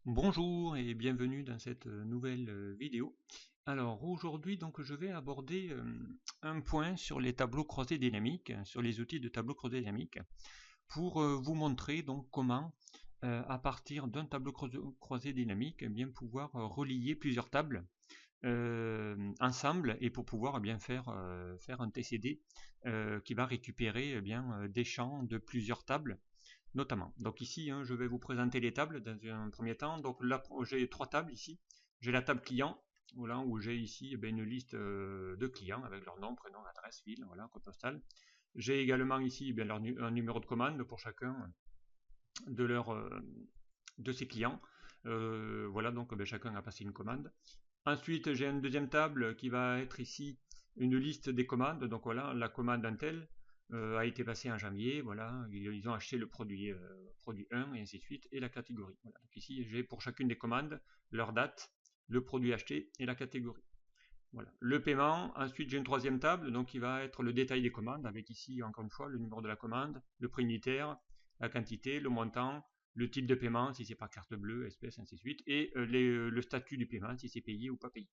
Bonjour et bienvenue dans cette nouvelle vidéo. Alors aujourd'hui donc je vais aborder un point sur les tableaux croisés dynamiques, sur les outils de tableaux croisés dynamiques, pour vous montrer donc comment à partir d'un tableau croisé dynamique bien pouvoir relier plusieurs tables ensemble et pour pouvoir bien faire un TCD qui va récupérer bien des champs de plusieurs tables notamment. Donc ici, je vais vous présenter les tables dans un premier temps. Donc là, j'ai trois tables ici. J'ai la table client, voilà, où j'ai ici une liste de clients avec leur nom, prénom, adresse, ville, voilà, code postal. J'ai également ici un numéro de commande pour chacun de ces clients. Voilà, donc chacun a passé une commande. Ensuite, j'ai une deuxième table qui va être ici une liste des commandes. Donc voilà, la commande d'un tel a été passée en janvier. Voilà, ils ont acheté le produit 1 et ainsi de suite, et la catégorie. Voilà. Donc ici, j'ai pour chacune des commandes leur date, le produit acheté et la catégorie. Voilà. Le paiement, ensuite j'ai une troisième table donc qui va être le détail des commandes avec ici encore une fois le numéro de la commande, le prix unitaire, la quantité, le montant, le type de paiement si c'est par carte bleue, espèce, ainsi de suite, et le statut du paiement si c'est payé ou pas payé.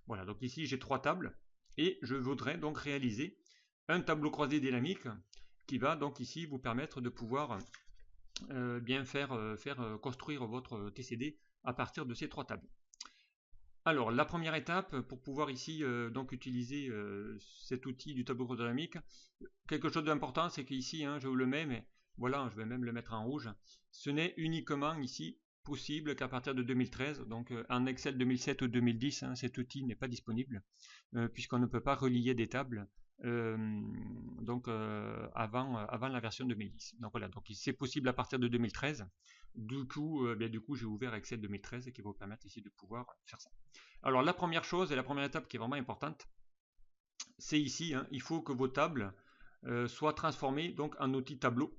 Voilà, donc ici j'ai trois tables et je voudrais donc réaliser un tableau croisé dynamique qui va donc ici vous permettre de pouvoir bien faire construire votre TCD à partir de ces trois tables. Alors, la première étape, pour pouvoir ici donc utiliser cet outil du tableau dynamique, quelque chose d'important, c'est qu'ici, je vous le mets, mais voilà, je vais même le mettre en rouge, ce n'est uniquement ici possible qu'à partir de 2013, donc en Excel 2007 ou 2010, cet outil n'est pas disponible, puisqu'on ne peut pas relier des tables donc avant la version 2010. Donc voilà, donc c'est possible à partir de 2013. Du coup, j'ai ouvert Excel 2013 qui va vous permettre ici de pouvoir faire ça. Alors la première chose et la première étape qui est vraiment importante, c'est ici, il faut que vos tables soient transformées donc en outil tableau.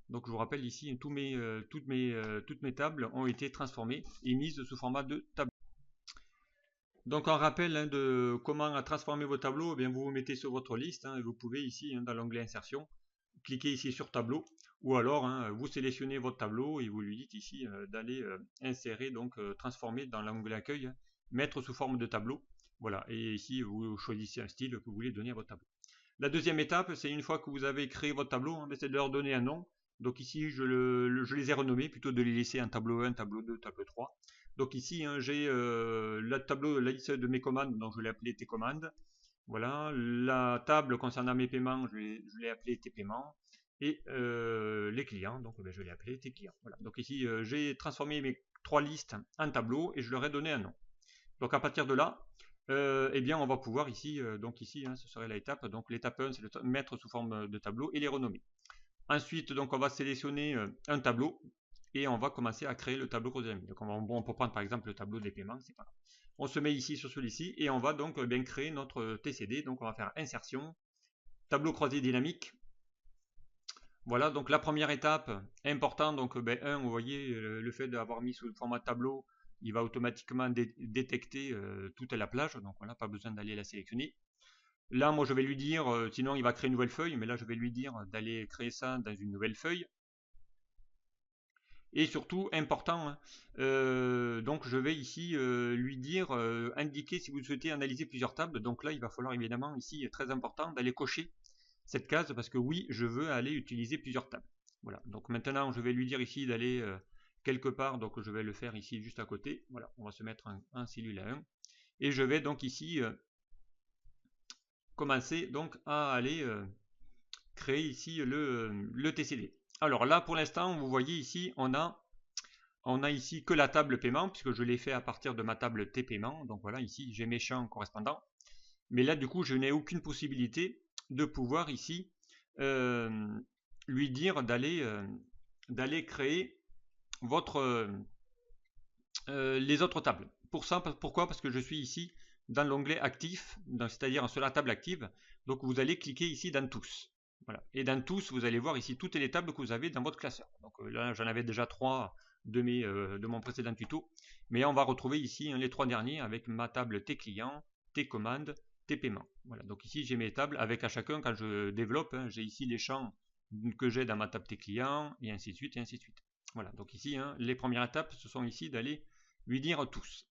Donc je vous rappelle ici, toutes mes tables ont été transformées et mises sous format de tableau. Donc en rappel de comment transformer vos tableaux, vous vous mettez sur votre liste et vous pouvez ici dans l'onglet insertion, cliquer ici sur tableau, ou alors vous sélectionnez votre tableau et vous lui dites ici d'aller insérer, donc transformer dans l'onglet accueil, mettre sous forme de tableau. Voilà, et ici vous choisissez un style que vous voulez donner à votre tableau. La deuxième étape, c'est une fois que vous avez créé votre tableau, c'est de leur donner un nom. Donc ici, je les ai renommés, plutôt de les laisser en tableau 1, tableau 2, tableau 3. Donc ici, j'ai la liste de mes commandes, donc je l'ai appelé tes commandes. Voilà, la table concernant mes paiements, je l'ai appelé tes paiements. Et les clients, donc je l'ai appelé tes clients. Voilà. Donc ici, j'ai transformé mes trois listes en tableau et je leur ai donné un nom. Donc à partir de là, on va pouvoir ici, ce serait l'étape. Donc l'étape 1, c'est de mettre sous forme de tableau et les renommer. Ensuite, donc on va sélectionner un tableau et on va commencer à créer le tableau croisé dynamique. Donc on peut prendre par exemple le tableau des paiements, c'est pas grave. On se met ici sur celui-ci et on va donc bien créer notre TCD. Donc on va faire insertion, tableau croisé dynamique. Voilà, donc la première étape, important, donc vous voyez, le fait d'avoir mis sous le format tableau, il va automatiquement détecter toute la plage, donc voilà, pas besoin d'aller la sélectionner. Là, moi je vais lui dire, sinon il va créer une nouvelle feuille, mais là je vais lui dire d'aller créer ça dans une nouvelle feuille. Et surtout, important, donc je vais ici lui dire, indiquer si vous souhaitez analyser plusieurs tables. Donc là, il va falloir évidemment, ici, très important, d'aller cocher cette case parce que oui, je veux aller utiliser plusieurs tables. Voilà, donc maintenant, je vais lui dire ici d'aller quelque part, donc je vais le faire ici juste à côté. Voilà, on va se mettre un cellule à 1. Et je vais donc ici commencer donc à aller créer ici le TCD. Alors là, pour l'instant, vous voyez ici, on a ici que la table paiement, puisque je l'ai fait à partir de ma table T paiement. Donc voilà, ici, j'ai mes champs correspondants. Mais là, du coup, je n'ai aucune possibilité de pouvoir ici lui dire d'aller créer les autres tables. Pourquoi? Parce que je suis ici dans l'onglet actif, c'est-à-dire sur la table active. Donc vous allez cliquer ici dans tous. Voilà. Et dans tous, vous allez voir ici toutes les tables que vous avez dans votre classeur. Donc là, j'en avais déjà 3 de mon précédent tuto. Mais on va retrouver ici les 3 derniers avec ma table T clients, T commandes, T paiements. Voilà. Donc ici, j'ai mes tables avec à chacun, quand je développe, j'ai ici les champs que j'ai dans ma table T clients, et ainsi de suite, et ainsi de suite. Voilà. Donc ici, les premières étapes, ce sont ici d'aller lui dire tous.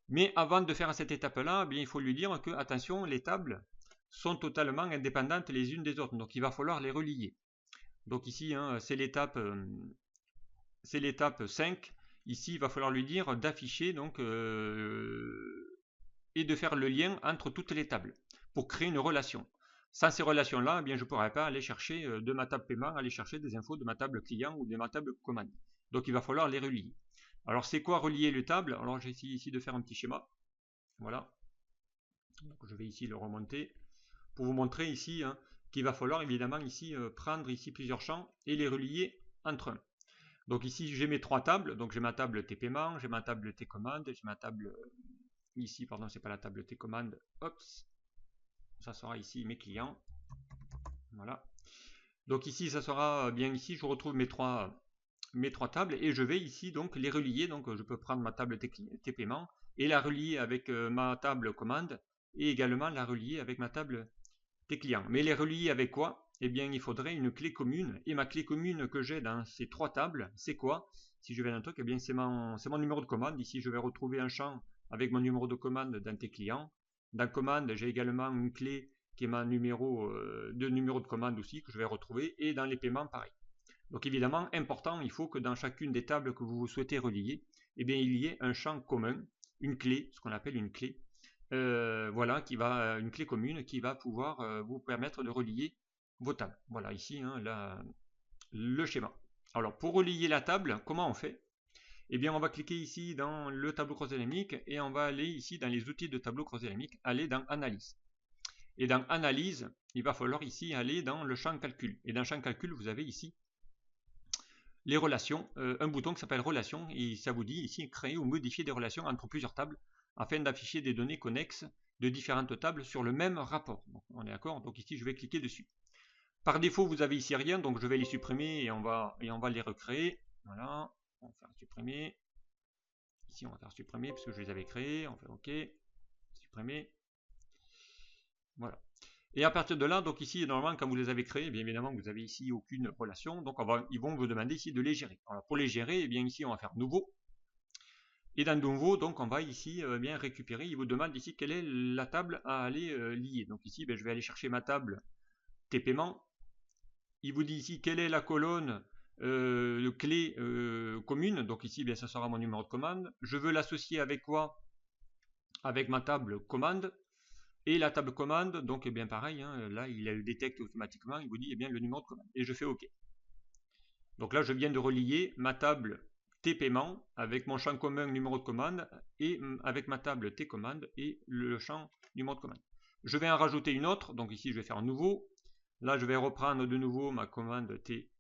Mais avant de faire cette étape-là, eh bien, il faut lui dire que, attention, les tables sont totalement indépendantes les unes des autres. Donc il va falloir les relier. Donc ici, hein, c'est l'étape 5. Ici, il va falloir lui dire d'afficher donc et de faire le lien entre toutes les tables pour créer une relation. Sans ces relations-là, eh bien, je ne pourrais pas aller chercher de ma table paiement, aller chercher des infos de ma table client ou de ma table commande. Donc il va falloir les relier. Alors c'est quoi relier les tables? Alors j'ai essayé ici de faire un petit schéma. Voilà. Donc, je vais ici le remonter pour vous montrer ici hein, qu'il va falloir évidemment ici prendre ici plusieurs champs et les relier entre eux. Donc ici j'ai mes 3 tables, donc j'ai ma table T paiement, j'ai ma table T commande, j'ai ma table ici, pardon, c'est pas la table T commande, ops, ça sera ici mes clients, voilà. Donc ici ça sera bien ici, je retrouve mes trois tables et je vais ici donc les relier, donc je peux prendre ma table T paiement et la relier avec ma table commande et également la relier avec ma table T client. Mais les relier avec quoi? Eh bien, il faudrait une clé commune. Et ma clé commune que j'ai dans ces 3 tables, c'est quoi? Si je vais dans un truc, eh bien, c'est mon numéro de commande. Ici, je vais retrouver un champ avec mon numéro de commande dans tes clients. Dans commande, j'ai également une clé qui est ma numéro de commande aussi, que je vais retrouver. Et dans les paiements, pareil. Donc, évidemment, important, il faut que dans chacune des tables que vous souhaitez relier, eh bien, il y ait un champ commun, une clé, ce qu'on appelle une clé, voilà, une clé commune qui va pouvoir vous permettre de relier vos tables. Voilà ici hein, le schéma. Alors pour relier la table, comment on fait? Eh bien on va cliquer ici dans le tableau croisé dynamique et on va aller ici dans les outils de tableau croisé dynamique, aller dans analyse. Et dans analyse, il va falloir ici aller dans le champ calcul. Et dans le champ calcul, vous avez ici les relations, un bouton qui s'appelle relations et ça vous dit ici créer ou modifier des relations entre plusieurs tables afin d'afficher des données connexes de différentes tables sur le même rapport. Donc, on est d'accord? Donc ici je vais cliquer dessus. Par défaut vous avez ici rien, donc je vais les supprimer et on va les recréer. Voilà, on va faire supprimer. Ici on va faire supprimer parce que je les avais créés. On fait OK, supprimer. Voilà. Et à partir de là, donc ici, normalement, quand vous les avez créés, bien évidemment, vous avez ici aucune relation. Donc, ils vont vous demander ici de les gérer. Alors, pour les gérer, eh bien ici, on va faire nouveau. Et dans nouveau, donc, on va ici bien récupérer. Il vous demande ici quelle est la table à aller lier. Donc ici, je vais aller chercher ma table T paiement. Il vous dit ici quelle est la colonne de clé commune. Donc ici, bien, ça sera mon numéro de commande. Je veux l'associer avec quoi? Avec ma table commande. Et la table commande, donc eh bien pareil, hein, là il le détecte automatiquement, il vous dit eh bien le numéro de commande. Et je fais OK. Donc là je viens de relier ma table T paiement avec mon champ commun numéro de commande et avec ma table T commande et le champ numéro de commande. Je vais en rajouter une autre, donc ici je vais faire nouveau. Là je vais reprendre de nouveau ma commande T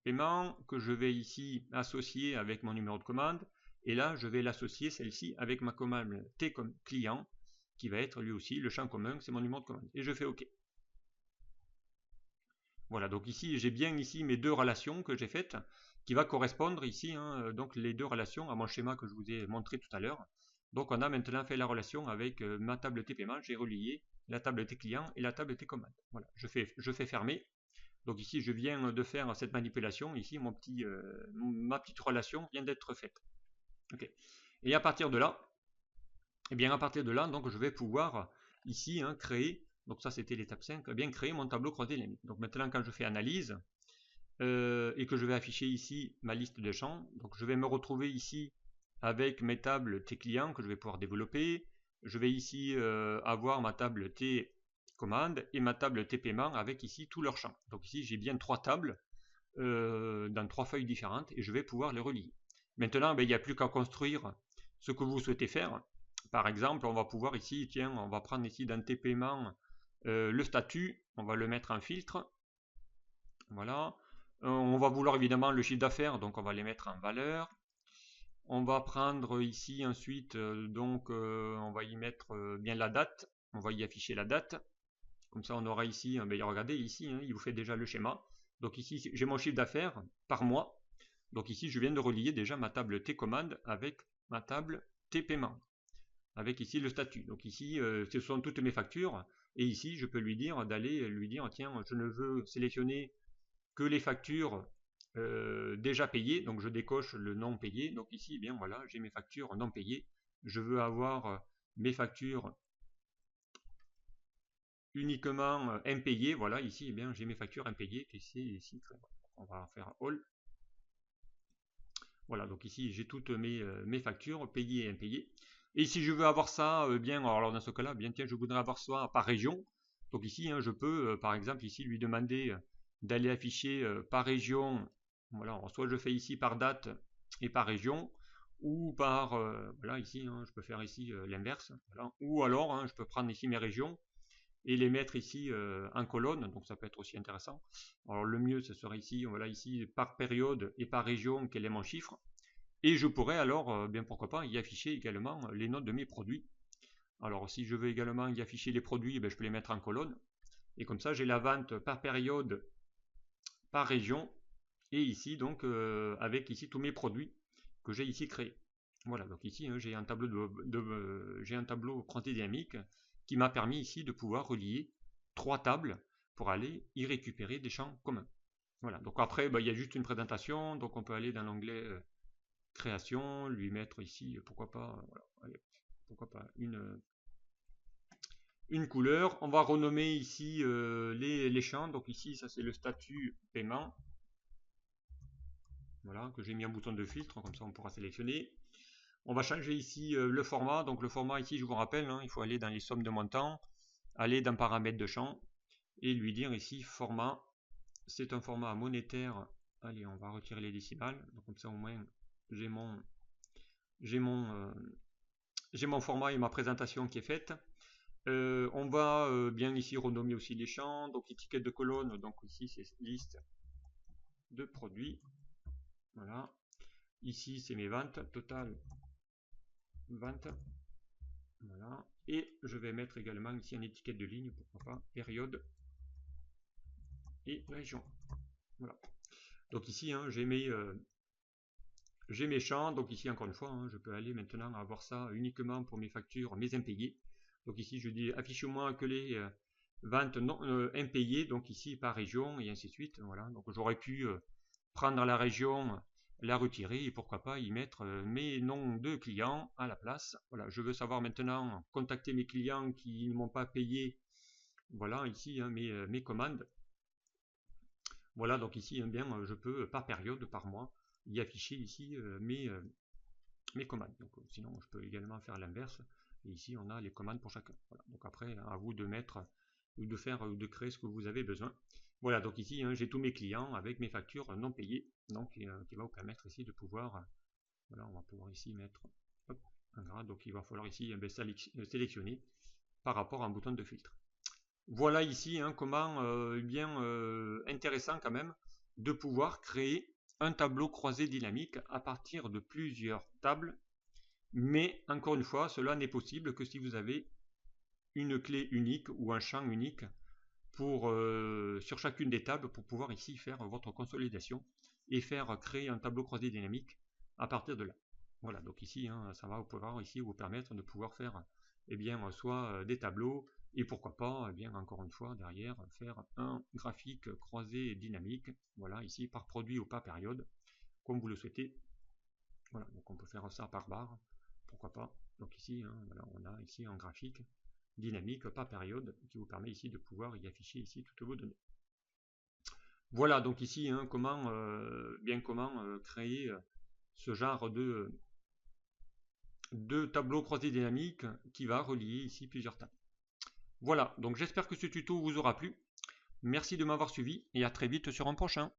paiement que je vais ici associer avec mon numéro de commande. Et là je vais l'associer celle-ci avec ma commande T comme client qui va être lui aussi le champ commun, c'est mon numéro de commande. Et je fais OK. Voilà, donc ici j'ai bien ici mes deux relations que j'ai faites, qui va correspondre ici, hein, donc les deux relations à mon schéma que je vous ai montré tout à l'heure. Donc on a maintenant fait la relation avec ma table T paiement, j'ai relié la table T client et la table T commande. Voilà, je fais fermer. Donc ici je viens de faire cette manipulation, ici ma petite relation vient d'être faite. Okay. Et à partir de là, et bien à partir de là, donc je vais pouvoir ici hein, créer, donc ça c'était l'étape 5, bien créer mon tableau croisé dynamique. Donc maintenant quand je fais analyse et que je vais afficher ici ma liste de champs, donc je vais me retrouver ici avec mes tables T clients que je vais pouvoir développer. Je vais ici avoir ma table T commande et ma table T paiement avec ici tous leurs champs. Donc ici j'ai bien 3 tables dans 3 feuilles différentes et je vais pouvoir les relier. Maintenant il n'y a plus qu'à construire ce que vous souhaitez faire. Par exemple, on va pouvoir ici, tiens, on va prendre ici dans tes paiements le statut, on va le mettre en filtre. Voilà. On va vouloir évidemment le chiffre d'affaires, donc on va les mettre en valeur. On va prendre ici ensuite, on va y mettre bien la date. On va y afficher la date. Comme ça, on aura ici, regardez ici, hein, il vous fait déjà le schéma. Donc ici, j'ai mon chiffre d'affaires par mois. Donc ici, je viens de relier déjà ma table T commande avec ma table T paiement. Avec ici le statut. Donc ici, ce sont toutes mes factures. Et ici, je peux lui dire d'aller lui dire, tiens, je ne veux sélectionner que les factures déjà payées, donc je décoche le non payé. Donc ici, eh bien voilà, j'ai mes factures non payées. Je veux avoir mes factures uniquement impayées. Voilà, ici, eh bien j'ai mes factures impayées. Ici, on va faire all. Voilà, donc ici j'ai toutes mes factures payées et impayées. Et si je veux avoir ça, bien, alors dans ce cas-là, bien tiens, je voudrais avoir ça par région. Donc ici, hein, je peux, par exemple, ici lui demander d'aller afficher par région. Voilà, alors soit je fais ici par date et par région, ou par, voilà, ici, hein, je peux faire ici l'inverse. Voilà. Ou alors, hein, je peux prendre ici mes régions et les mettre ici en colonne, donc ça peut être aussi intéressant. Alors le mieux, ce serait ici, voilà, ici par période et par région, quel est mon chiffre. Et je pourrais alors, bien pourquoi pas, y afficher également les notes de mes produits. Alors si je veux également y afficher les produits, je peux les mettre en colonne. Et comme ça, j'ai la vente par période, par région, et ici donc avec ici tous mes produits que j'ai ici créés. Voilà, donc ici hein, j'ai un tableau j'ai un tableau croisé dynamique qui m'a permis ici de pouvoir relier 3 tables pour aller y récupérer des champs communs. Voilà, donc après il y a juste une présentation, donc on peut aller dans l'onglet création, lui mettre ici, pourquoi pas, voilà, allez, pourquoi pas une couleur. On va renommer ici les champs, donc ici ça c'est le statut paiement. Voilà, que j'ai mis un bouton de filtre, comme ça on pourra sélectionner. On va changer ici le format, donc le format ici je vous rappelle, hein, il faut aller dans les sommes de montants, aller dans paramètres de champ, et lui dire ici format, c'est un format monétaire, allez on va retirer les décimales, donc comme ça au moins j'ai mon format et ma présentation qui est faite. On va bien ici renommer aussi les champs, donc étiquette de colonne, donc ici c'est liste de produits, voilà, ici c'est mes ventes, total vente, voilà, et je vais mettre également ici une étiquette de ligne, pourquoi pas, période et région, voilà. Donc ici hein, j'ai mes champs, donc ici encore une fois, hein, je peux aller maintenant avoir ça uniquement pour mes factures, mes impayés. Donc ici je dis affiche-moi que les ventes non impayées, donc ici par région et ainsi de suite. Voilà, donc j'aurais pu prendre la région, la retirer et pourquoi pas y mettre mes noms de clients à la place. Voilà, je veux savoir maintenant contacter mes clients qui ne m'ont pas payé. Voilà ici hein, mes commandes. Voilà, donc ici eh bien je peux par période, par mois, y afficher ici mes commandes. Donc, sinon, je peux également faire l'inverse. Et ici, on a les commandes pour chacun. Voilà. Donc après, à vous de mettre ou de faire ou de créer ce que vous avez besoin. Voilà, donc ici, hein, j'ai tous mes clients avec mes factures non payées. Donc, qui va vous permettre ici de pouvoir, voilà, on va pouvoir ici mettre hop, un grade. Donc, il va falloir ici sélectionner par rapport à un bouton de filtre. Voilà ici hein, comment bien intéressant quand même de pouvoir créer un tableau croisé dynamique à partir de plusieurs tables, mais encore une fois cela n'est possible que si vous avez une clé unique ou un champ unique pour, sur chacune des tables pour pouvoir ici faire votre consolidation et faire créer un tableau croisé dynamique à partir de là. Voilà, donc ici hein, ça va pouvoir ici vous permettre de pouvoir faire bien soit des tableaux et pourquoi pas bien encore une fois derrière faire un graphique croisé dynamique, voilà ici par produit ou par période comme vous le souhaitez. Voilà, donc on peut faire ça par barre, pourquoi pas. Donc ici hein, voilà, on a ici un graphique dynamique par période qui vous permet ici de pouvoir y afficher ici toutes vos données. Voilà donc ici hein, comment créer ce genre de tableau croisé dynamique qui va relier ici plusieurs tables. Voilà, donc j'espère que ce tuto vous aura plu. Merci de m'avoir suivi et à très vite sur un prochain.